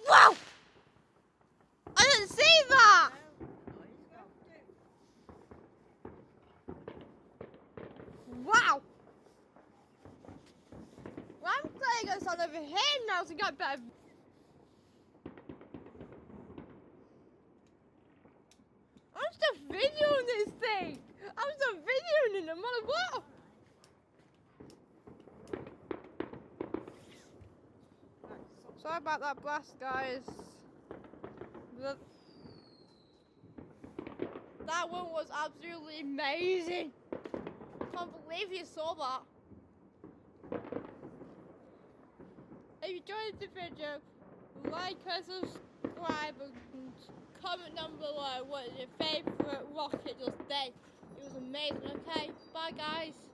Wow! I didn't see that! Wow! Well, I'm playing this on over here now to get better. I'm still videoing this thing! I'm still videoing it no matter what! Sorry about that blast, guys. That one was absolutely amazing. Can't believe you saw that. If you enjoyed the video, like and subscribe and comment down below what your favourite rocket just did. It was amazing, okay? Bye guys.